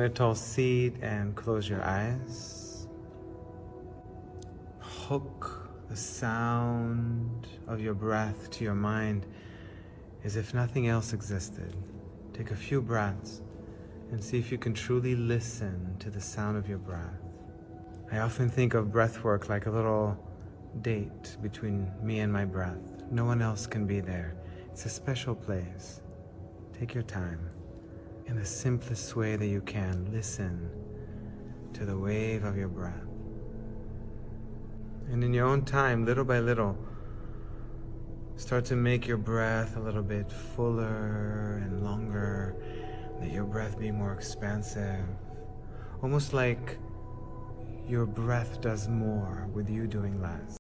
A tall seat and close your eyes. Hook the sound of your breath to your mind as if nothing else existed. Take a few breaths and see if you can truly listen to the sound of your breath. I often think of breath work like a little date between me and my breath. No one else can be there. It's a special place. Take your time. In the simplest way that you can, listen to the wave of your breath. And in your own time, little by little, start to make your breath a little bit fuller and longer. Let your breath be more expansive. Almost like your breath does more with you doing less.